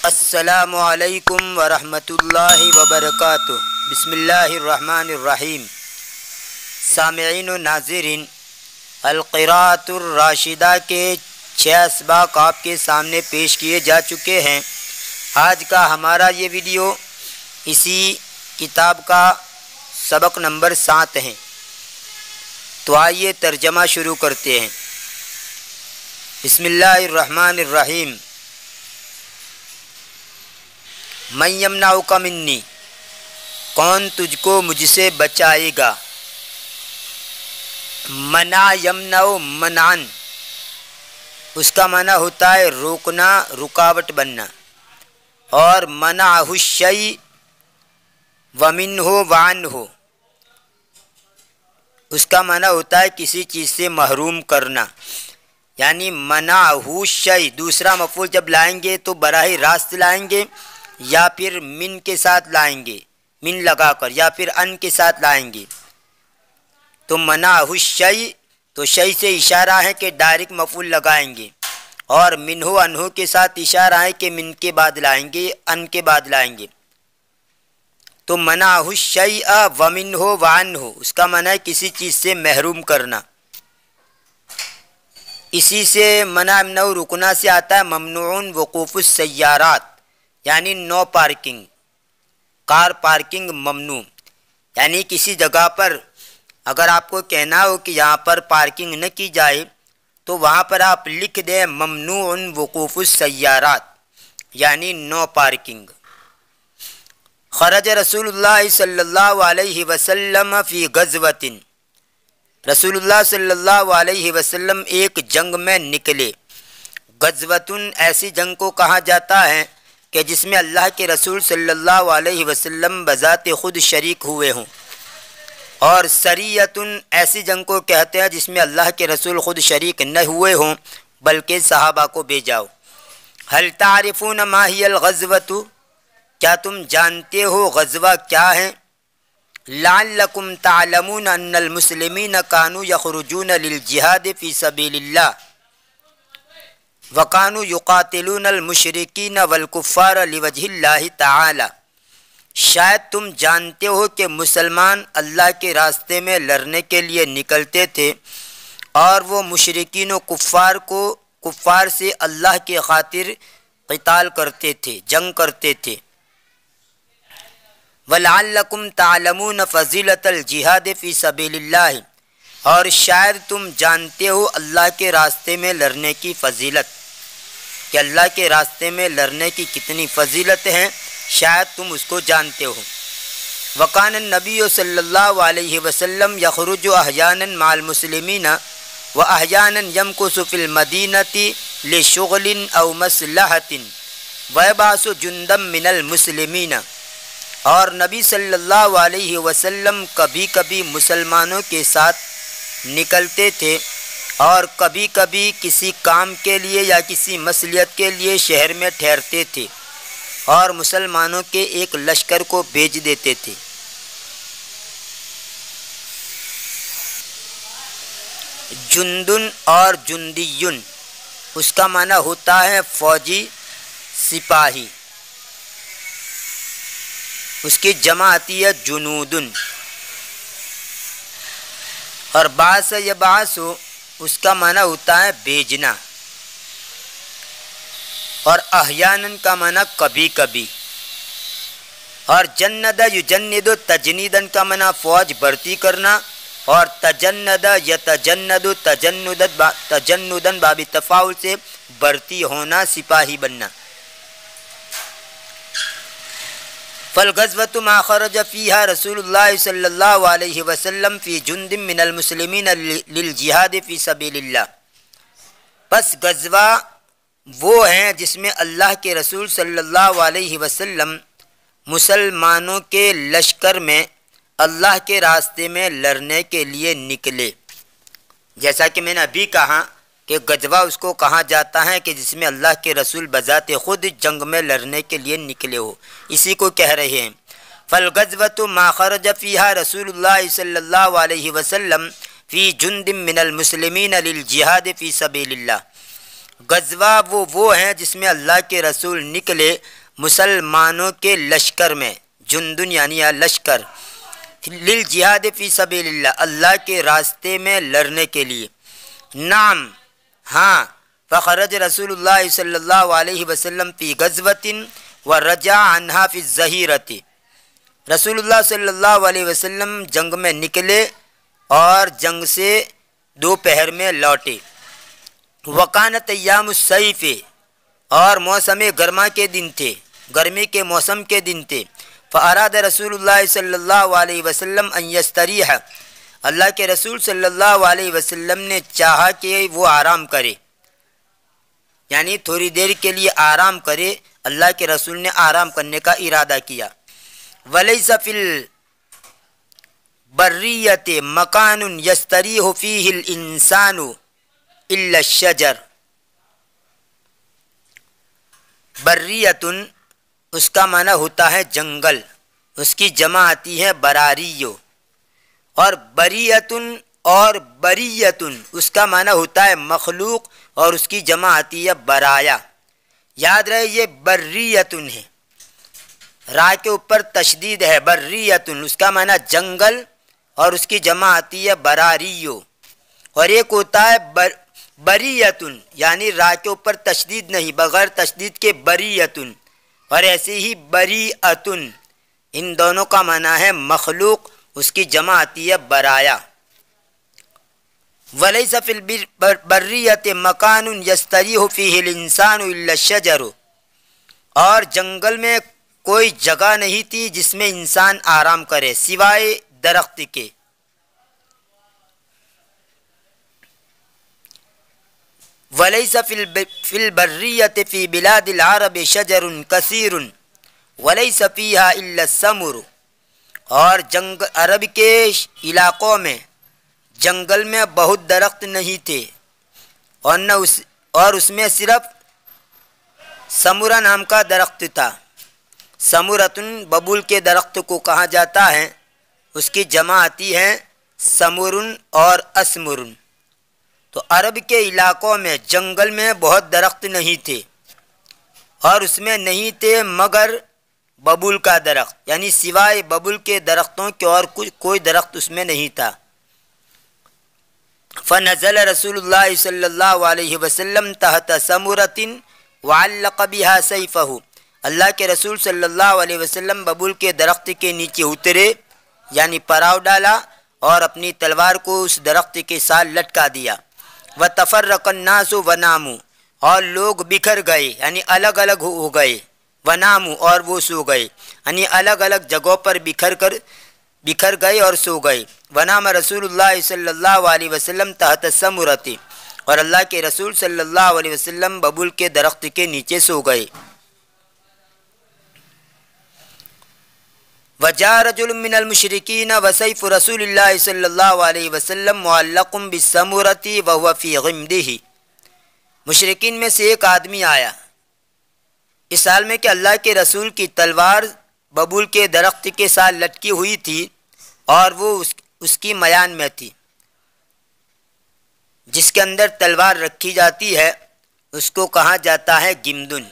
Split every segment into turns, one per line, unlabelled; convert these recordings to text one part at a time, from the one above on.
السلام علیکم ورحمۃ اللہ وبرکاتہ۔ بسم اللہ الرحمن الرحیم۔ سامعین و ناظرین، القراءۃ الراشدہ کے 6 اسباق آپ کے سامنے پیش کیے جا چکے ہیں۔ آج کا ہمارا یہ ویڈیو اسی کتاب کا سبق نمبر 7 ہے۔ تو آئیے ترجمہ شروع کرتے ہیں۔ بسم اللہ الرحمن الرحیم۔ من یمنعک منی، کون تجھ کو مجھ سے بچائے گا۔ منع یمنع منعن، اس کا معنی ہوتا ہے روکنا، رکاوٹ بننا۔ اور منعہ الشیء ومنہ وعنہ، اس کا معنی ہوتا ہے کسی چیز سے محروم کرنا۔ یعنی منعہ الشیء دوسرا مفعول جب لائیں گے تو براہ راست لائیں گے، یا پھر من کے ساتھ لائیں گے، من لگا کر، یا پھر ان کے ساتھ لائیں گے۔ تو منعہ الشیء تو شیء سے اشارہ ہے کہ ڈائریکٹ مفعول لگائیں گے، اور منہ انہ کے ساتھ اشارہ ہے کہ من کے بعد لائیں گے، ان کے بعد لائیں گے۔ تو منعہ الشیء ومنہ وعنہ، اس کا معنی ہے کسی چیز سے محروم کرنا۔ اسی سے منع یمنع رکنا سے آتا ہے ممنوع وقوف السیارات، یعنی نو پارکنگ، کار پارکنگ ممنوع۔ یعنی کسی جگہ پر اگر آپ کو کہنا ہو کہ یہاں پر پارکنگ نہ کی جائے تو وہاں پر آپ لکھ دیں ممنوع وقوف السیارات، یعنی نو پارکنگ۔ خرج رسول اللہ صلی اللہ علیہ وسلم فی غزوۃ، رسول اللہ صلی اللہ علیہ وسلم ایک جنگ میں نکلے۔ غزوۃ ایسی جنگ کو کہا جاتا ہے کہ جس میں اللہ کے رسول صلی اللہ علیہ وسلم بذات خود شریک ہوئے ہوں، اور سریۃ ایسی جنگ کو کہتے ہیں جس میں اللہ کے رسول خود شریک نہ ہوئے ہوں بلکہ صحابہ کو بھیجا ہو۔ هل تعرفون ما هي الغزوۃ، کیا تم جانتے ہو غزوہ کیا ہے؟ لعلکم تعلمون ان المسلمین كانوا یخرجون للجہاد فی سبیل اللہ وَكَانُوا يُقَاتِلُونَ الْمُشْرِكِينَ وَالْكُفَّارَ لِوَجْهِ اللَّهِ تعالی، شاید تم جانتے ہو کہ مسلمان اللہ کے راستے میں لڑنے کے لیے نکلتے تھے، اور وہ مشرکین و کفار سے اللہ کے خاطر قتال کرتے تھے، جنگ کرتے تھے۔ وَلَعَلَّكُمْ تَعْلَمُونَ فَضِيلَةَ الْجِهَادِ فِي سَبِيلِ اللَّهِ، اور شاید تم جانتے ہو اللہ کے راستے میں لڑنے کی فضیلت، کہ اللہ کے راستے میں لڑنے کی کتنی فضیلت ہیں، شاید تم اس کو جانتے ہو۔ وَكَانَ النَّبِيُّ صلی اللہ علیہ وسلم يَخْرُجُ أَحْيَانًا مَعَ الْمُسْلِمِينَ وَأَحْيَانًا يَمْكُثُ فِي الْمَدِينَةِ لِشُغْلٍ أَوْ مَصْلَحَةٍ وَيَبْعَثُ جُنْدًا مِنَ الْمُسْلِمِينَ، اور نبی صلی اللہ علیہ وسلم کبھی کبھی مسلمانوں کے ساتھ نکلتے تھے، اور کبھی کبھی کسی کام کے لیے یا کسی مصلحت کے لیے شہر میں ٹھہرتے تھے، اور مسلمانوں کے ایک لشکر کو بھیج دیتے تھے۔ جندن اور جندیون، اس کا معنی ہوتا ہے فوجی، سپاہی، اس کی جمع آتی ہے جنودن۔ اور بعث یبعث، اس کا معنی ہوتا ہے بھیجنا، اور احیاناً کا معنی کبھی کبھی۔ اور جند یجند تجنیدن کا معنی فوج بھرتی کرنا، اور تجند یتجند تجندن باب تفاعل سے بھرتی ہونا، سپاہی بننا۔ فالغزوۃ ما خرج فیہا رسول اللہ صلی اللہ علیہ وسلم فی جند من المسلمین للجہاد فی سبیل اللہ، پس غزوہ وہ ہیں جس میں اللہ کے رسول صلی اللہ علیہ وسلم مسلمانوں کے لشکر میں اللہ کے راستے میں لڑنے کے لیے نکلے۔ جیسا کہ میں نے ابھی کہا کہ غزوہ اس کو کہا جاتا ہے کہ جس میں اللہ کے رسول بذات خود جنگ میں لڑنے کے لیے نکلے ہو، اسی کو کہہ رہے ہیں۔ فالغزوۃ ما خرج فیہا رسول اللہ صلی اللہ علیہ وسلم فی جند من المسلمین للجہاد فی سبیل اللہ، غزوہ وہ ہیں جس میں اللہ کے رسول نکلے مسلمانوں کے لشکر میں، جندن یعنی لشکر، للجہاد فی سبیل اللہ، اللہ کے راستے میں لڑنے کے لیے۔ نعم، ہاں، فخرج رسول اللہ صلی اللہ علیہ وسلم فی غزوۃ ورجع عنہا فی الظہیرۃ، رسول اللہ صلی اللہ علیہ وسلم جنگ میں نکلے اور جنگ سے دوپہر میں لوٹے۔ وکانت ایام الصیف، اور موسم گرما کے دن تھے، گرمی کے موسم کے دن تھے۔ فاراد رسول اللہ صلی اللہ علیہ وسلم ان یستریح، اللہ کے رسول صلی اللہ علیہ وسلم نے چاہا کہ وہ آرام کرے، یعنی تھوڑی دیر کے لیے آرام کرے۔ اللہ کے رسول نے آرام کرنے کا ارادہ کیا۔ ولیس فی البریۃ مکان یستریح فیہ الانسان الا الشجر، بریۃن اس کا معنی ہوتا ہے جنگل، اس کی جمع آتی ہے براریو، اور بریۃن اور بریۃن اس کا معنی ہوتا ہے مخلوق، اور اس کی جمع آتی ہے برایا۔ یاد رہے یہ بریۃن ہے، را کے اوپر تشدید ہے، بریۃن اس کا معنی جنگل، اور اس کی جمع آتی ہے براریو۔ اور ایک ہوتا ہے بریۃن یعنی را کے اوپر تشدید نہیں، بغیر تشدید کے بریۃن، اور ایسے ہی بریۃن، ان دونوں کا معنی ہے مخلوق، اس کی جمع آتی ہے برایا۔ ولیس فی البریۃ مکان یستریح فیہ الانسان الا الشجر، اور جنگل میں کوئی جگہ نہیں تھی جس میں انسان آرام کرے سوائے درخت کے۔ ولیس فی البریۃ فی بلاد العرب شجر کثیر ولیس فیہا الا السمر، اور عرب کے علاقوں میں جنگل میں بہت درخت نہیں تھے، اور اس میں صرف سمورہ نام کا درخت تھا۔ سمورتن ببول کے درخت کو کہا جاتا ہے، اس کی جمع آتی ہے سمورن اور اسمرن۔ تو عرب کے علاقوں میں جنگل میں بہت درخت نہیں تھے، اور اس میں نہیں تھے مگر ببول کا درخت، یعنی سوائے ببول کے درختوں کے اور کوئی درخت اس میں نہیں تھا۔ فنزل رسول اللہ صلی اللہ علیہ وسلم تحت سمورۃ وعلق بها سیفہ، اللہ کے رسول صلی اللہ علیہ وسلم ببول کے درخت کے نیچے اترے، یعنی پڑاؤ ڈالا، اور اپنی تلوار کو اس درخت کے ساتھ لٹکا دیا۔ وتفرق الناس وناموا، اور لوگ بکھر گئے یعنی الگ الگ ہو گئے، وناموا اور وہ سو گئے، یعنی الگ الگ جگہوں پر بکھر گئے اور سو گئے۔ ونام رسول اللہ صلی اللہ علیہ وسلم تحت السمرۃ، اور اللہ کے رسول صلی اللہ علیہ وسلم ببول کے درخت کے نیچے سو گئے۔ وجاء رجل من المشرکین وسیف رسول اللہ صلی اللہ علیہ وسلم معلق بالسمرۃ وهو فی غمدہ، مشرکین میں سے ایک آدمی آیا اس حال میں کہ اللہ کے رسول کی تلوار ببول کے درخت کے ساتھ لٹکی ہوئی تھی، اور وہ اس کی میان میں تھی۔ جس کے اندر تلوار رکھی جاتی ہے اس کو کہا جاتا ہے گمدن،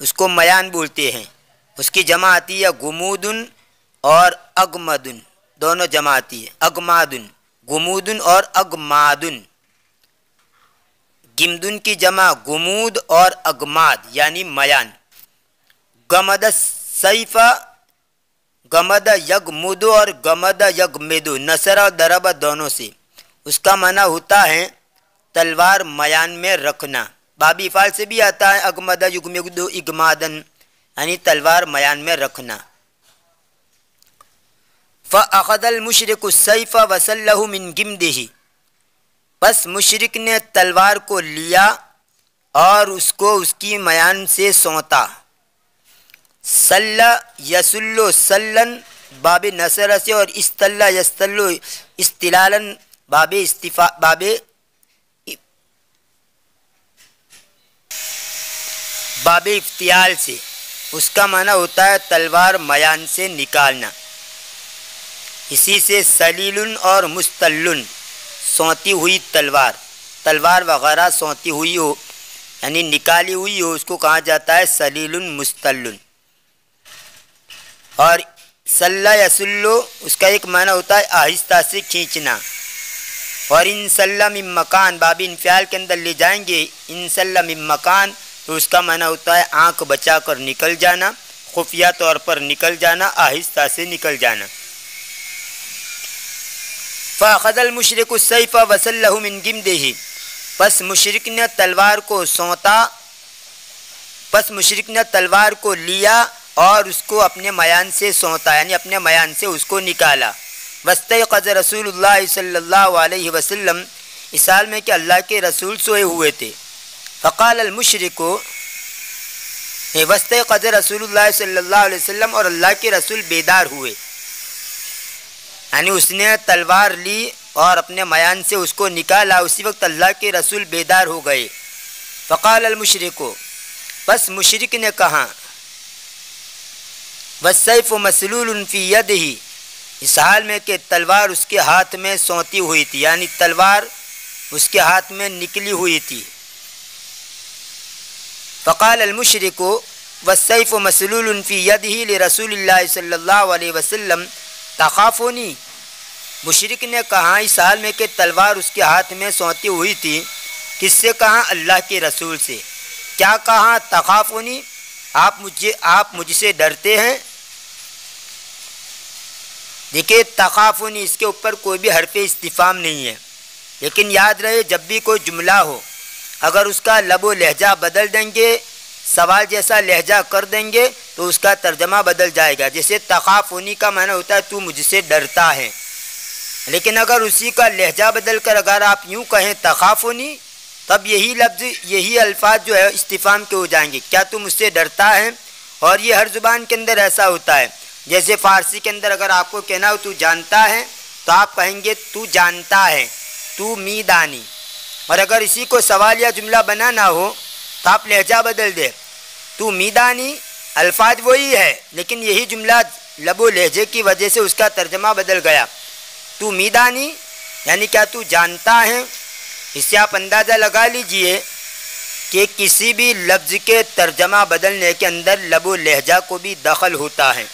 اس کو میان بولتے ہیں۔ اس کی جمع آتی ہے گمودن اور اگمدن، دونوں جمع آتی ہے، اگمادن، گمودن اور اگمادن۔ گمدن کی جمع گمود اور اگماد یعنی میان۔ گمد سیف، گمد یگمد اور گمد یگمد، نصر اور ضرب دونوں سے، اس کا معنی ہوتا ہے تلوار میان میں رکھنا۔ بابی فعل سے بھی آتا ہے اگمد یگمد اگمادن، یعنی تلوار میان میں رکھنا۔ فَأَخَذَ الْمُشْرِكُ السَّيْفَ وَسَلَّهُ مِنْ گِمْدِهِ، پس مشرک نے تلوار کو لیا اور اس کو اس کی میان سے سونتا۔ سلّ یسلّ سلن باب نصر سے، اور استل یستل استلالن باب افتیال سے، اس کا معنی ہوتا ہے تلوار میان سے نکالنا۔ اسی سے سلیل اور مستلن سونتی ہوئی تلوار، تلوار وغیرہ سونتی ہوئی ہو یعنی نکالی ہوئی ہو، اس کو کہا جاتا ہے سلیل مستل۔ اور سلّا یسلو اس کا ایک معنی ہوتا ہے آہستہ سے کھینچنا۔ اور ان سلّا من مکان باب انفعال کے اندر لے جائیں گے، ان سلّا من مکان تو اس کا معنی ہوتا ہے آنکھ بچا کر نکل جانا، خفیہ طور پر نکل جانا، آہستہ سے نکل جانا۔ فَأَخَذَ الْمُشْرِكُ السَّيْفَ وَسَلَّهُ مِنْ جِمْدِهِ پس مشرک نے تلوار کو سونتا، پس مشرک نے تلوار کو لیا اور اس کو اپنے میان سے سونتا یعنی اپنے میان سے اس کو نکالا۔ وَاسْتَيْقَظَ رسول اللہ صلی اللہ علیہ وسلم اس حال میں کہ اللہ کے رسول سوئے ہوئے تھے۔ فقال المشرک وَاسْتَيْقَظَ رسول اللہ صلی اللہ علیہ وسلم اور اللہ کے رسول بیدار ہوئے، یعنی اس نے تلوار لی اور اپنے میان سے اس کو نکالا، اسی وقت اللہ کے رسول بیدار ہو گئے۔ فقال المشرک بس مشرک نے کہا والسیف مسلول فی یدہ اس حال میں کہ تلوار اس کے ہاتھ میں سونتی ہوئی تھی، یعنی تلوار اس کے ہاتھ میں نکلی ہوئی تھی۔ فقال المشرک والسیف مسلول فی یدہ لرسول اللہ صلی اللہ علیہ وسلم تخافونی مشرک نے کہا اس حال میں کہ تلوار اس کے ہاتھ میں سونتی ہوئی تھی، کس سے کہا؟ اللہ کے رسول سے۔ کیا کہا؟ تخافونی آپ مجھ سے ڈرتے ہیں۔ دیکھیے تخافونی اس کے اوپر کوئی بھی حرف استفہام نہیں ہے، لیکن یاد رہے جب بھی کوئی جملہ ہو اگر اس کا لب و لہجہ بدل دیں گے، سوال جیسا لہجہ کر دیں گے تو اس کا ترجمہ بدل جائے گا۔ جیسے تخافونی کا معنی ہوتا ہے تو مجھ سے ڈرتا ہے، لیکن اگر اسی کا لہجہ بدل کر اگر آپ یوں کہیں تخافونی تب یہی لفظ یہی الفاظ جو ہے استفہام کے ہو جائیں گے، کیا تم مجھ سے ڈرتا ہے؟ اور یہ ہر زبان کے اندر ایسا ہوتا ہے۔ جیسے فارسی کے اندر اگر آپ کو کہنا ہو تو جانتا ہے تو آپ کہیں گے تو جانتا ہے، تو میدانی۔ اور اگر اسی کو سوال یا جملہ بنانا ہو تو آپ لہجہ بدل دے، تو میدانی الفاظ وہی ہے لیکن یہی جملہ لب و لہجے کی وجہ سے اس کا ترجمہ بدل گیا۔ تو میدانی یعنی کیا تو جانتا ہے؟ اس سے آپ اندازہ لگا لیجئے کہ کسی بھی لفظ کے ترجمہ بدلنے کے اندر لب و لہجہ کو بھی دخل ہوتا ہے۔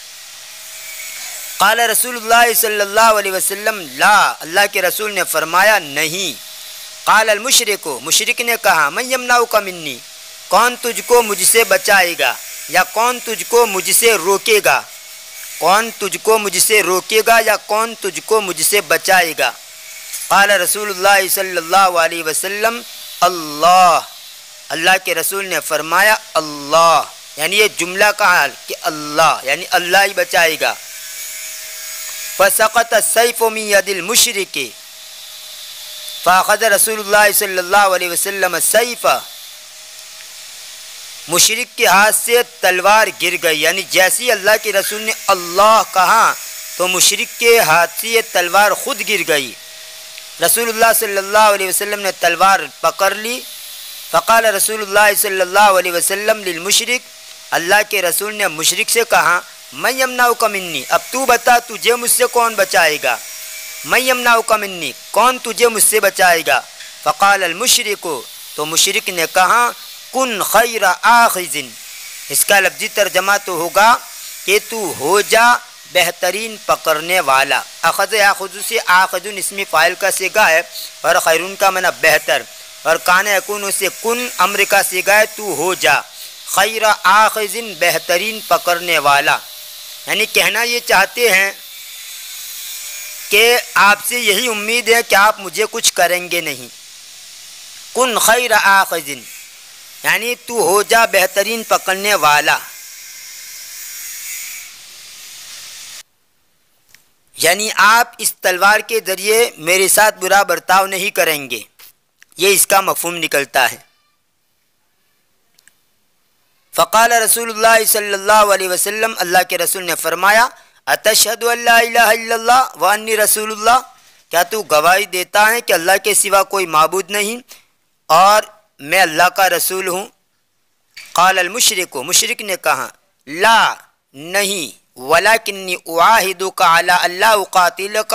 قال رسول اللہ صلی اللہ علیہ وسلم لا اللہ کے رسول نے فرمایا نہیں۔ قال المشرک مشرک نے کہا من یمنعک منی کون تجھ کو مجھ سے بچائے گا یا کون تجھ کو مجھ سے روکے گا، کون تجھ کو مجھ سے روکے گا یا کون تجھ کو مجھ سے بچائے گا۔ قال رسول اللہ صلی اللہ علیہ وسلم اللہ اللہ کے رسول نے فرمایا اللہ، یعنی یہ جملہ کا حال کہ اللہ یعنی اللہ ہی بچائے گا۔ فسقط السیف من ید المشرک فاخذ رسول اللہ صلی اللہ علیہ وسلم السیف مشرک کے ہاتھ سے تلوار گر گئی، یعنی جیسی اللہ کے رسول نے اللہ کہا تو مشرک کے ہاتھ سے یہ تلوار خود گر گئی۔ رسول اللہ صلی اللہ علیہ وسلم نے تلوار پکڑ لی۔ فقال رسول اللہ صلی اللہ علیہ وسلم للمشرک اللہ کے رسول نے مشرک سے کہا من یمنعک منی اب تو بتا تجھے مجھ سے کون بچائے گا، من یمنعک منی کون تجھے مجھ سے بچائے گا۔ فقال المشرک تو مشرک نے کہا کن خیر آخذ اس کا لفظی ترجمہ تو ہوگا کہ تو ہو جا بہترین پکڑنے والا۔ اخذ یاخذ سے آخذ اسم فاعل کا صیغہ ہے اور خیرون کا معنی بہتر، اور کان یکون سے کن امر کا صیغہ ہے تو ہو جا، خیر آخذ بہترین پکڑنے والا، یعنی کہنا یہ چاہتے ہیں کہ آپ سے یہی امید ہے کہ آپ مجھے کچھ کریں گے نہیں۔ کن خیر آخذ یعنی تو ہو جا بہترین پکڑنے والا، یعنی آپ اس تلوار کے ذریعے میرے ساتھ برا برتاؤ نہیں کریں گے، یہ اس کا مفہوم نکلتا ہے۔ فقال رسول اللہ صلی اللہ علیہ وسلم اللہ کے رسول نے فرمایا اتشہد ان لا الہ الا اللہ وانی رسول اللہ کیا تو گواہی دیتا ہے کہ اللہ کے سوا کوئی معبود نہیں اور میں اللہ کا رسول ہوں۔ قال المشرک مشرک نے کہا لا نہیں ولکنی اعاہدک علی اللہ اقاتلک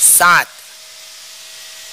7।